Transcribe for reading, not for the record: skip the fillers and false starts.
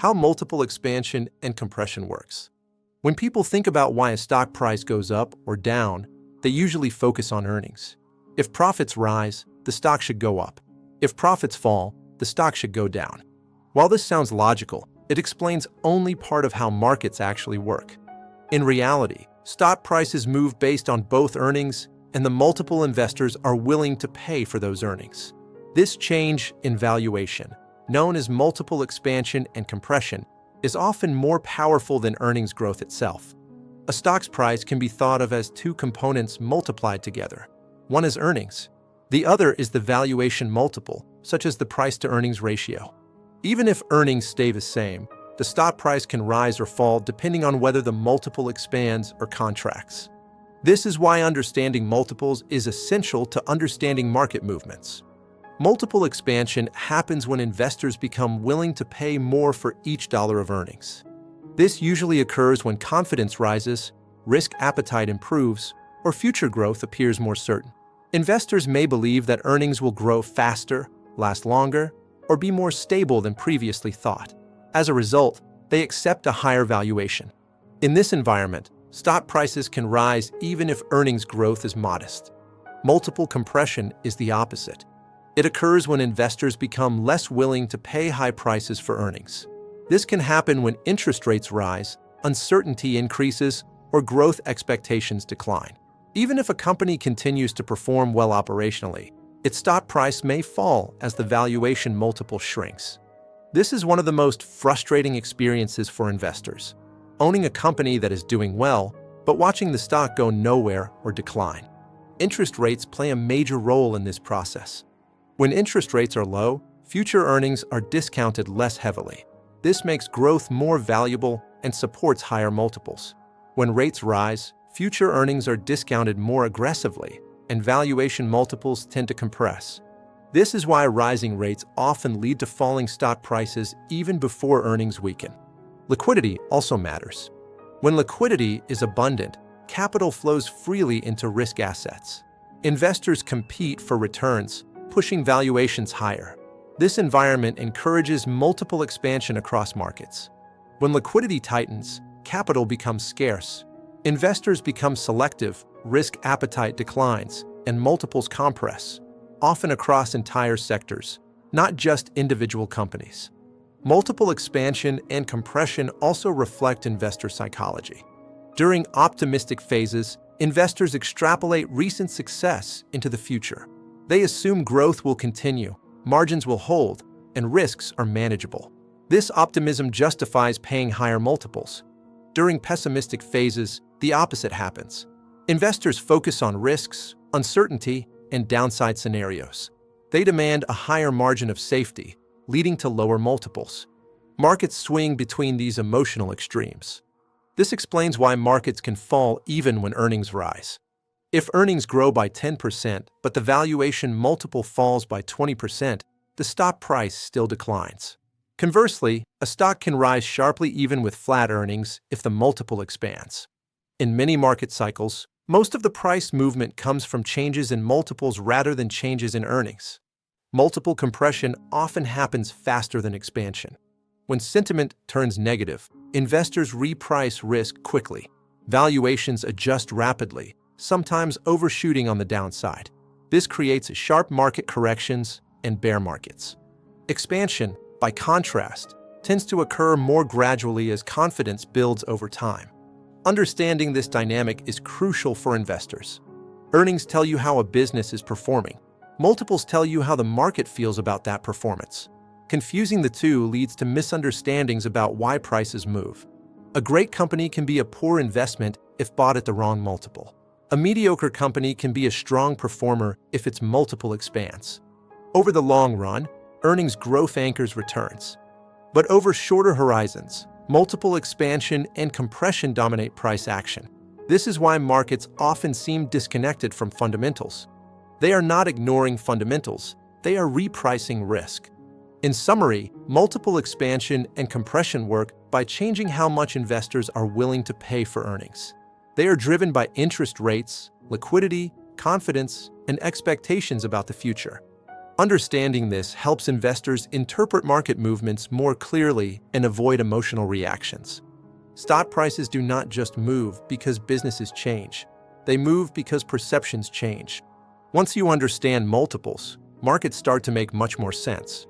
How multiple expansion and compression works. When people think about why a stock price goes up or down, they usually focus on earnings. If profits rise, the stock should go up. If profits fall, the stock should go down. While this sounds logical, it explains only part of how markets actually work. In reality, stock prices move based on both earnings and the multiple investors are willing to pay for those earnings. This change in valuation, known as multiple expansion and compression, is often more powerful than earnings growth itself. A stock's price can be thought of as two components multiplied together. One is earnings. The other is the valuation multiple, such as the price-to-earnings ratio. Even if earnings stay the same, the stock price can rise or fall depending on whether the multiple expands or contracts. This is why understanding multiples is essential to understanding market movements. Multiple expansion happens when investors become willing to pay more for each dollar of earnings. This usually occurs when confidence rises, risk appetite improves, or future growth appears more certain. Investors may believe that earnings will grow faster, last longer, or be more stable than previously thought. As a result, they accept a higher valuation. In this environment, stock prices can rise even if earnings growth is modest. Multiple compression is the opposite. It occurs when investors become less willing to pay high prices for earnings. This can happen when interest rates rise, uncertainty increases, or growth expectations decline. Even if a company continues to perform well operationally, its stock price may fall as the valuation multiple shrinks. This is one of the most frustrating experiences for investors. Owning a company that is doing well, but watching the stock go nowhere or decline. Interest rates play a major role in this process. When interest rates are low, future earnings are discounted less heavily. This makes growth more valuable and supports higher multiples. When rates rise, future earnings are discounted more aggressively, and valuation multiples tend to compress. This is why rising rates often lead to falling stock prices even before earnings weaken. Liquidity also matters. When liquidity is abundant, capital flows freely into risk assets. Investors compete for returns, pushing valuations higher. This environment encourages multiple expansion across markets. When liquidity tightens, capital becomes scarce. Investors become selective, risk appetite declines, and multiples compress, often across entire sectors, not just individual companies. Multiple expansion and compression also reflect investor psychology. During optimistic phases, investors extrapolate recent success into the future. They assume growth will continue, margins will hold, and risks are manageable. This optimism justifies paying higher multiples. During pessimistic phases, the opposite happens. Investors focus on risks, uncertainty, and downside scenarios. They demand a higher margin of safety, leading to lower multiples. Markets swing between these emotional extremes. This explains why markets can fall even when earnings rise. If earnings grow by 10%, but the valuation multiple falls by 20%, the stock price still declines. Conversely, a stock can rise sharply even with flat earnings if the multiple expands. In many market cycles, most of the price movement comes from changes in multiples rather than changes in earnings. Multiple compression often happens faster than expansion. When sentiment turns negative, investors reprice risk quickly. Valuations adjust rapidly, sometimes overshooting on the downside. This creates sharp market corrections and bear markets. Expansion, by contrast, tends to occur more gradually as confidence builds over time. Understanding this dynamic is crucial for investors. Earnings tell you how a business is performing. Multiples tell you how the market feels about that performance. Confusing the two leads to misunderstandings about why prices move. A great company can be a poor investment if bought at the wrong multiple. A mediocre company can be a strong performer if its multiple expands. Over the long run, earnings growth anchors returns. But over shorter horizons, multiple expansion and compression dominate price action. This is why markets often seem disconnected from fundamentals. They are not ignoring fundamentals, they are repricing risk. In summary, multiple expansion and compression work by changing how much investors are willing to pay for earnings. They are driven by interest rates, liquidity, confidence, and expectations about the future. Understanding this helps investors interpret market movements more clearly and avoid emotional reactions. Stock prices do not just move because businesses change. They move because perceptions change. Once you understand multiples, markets start to make much more sense.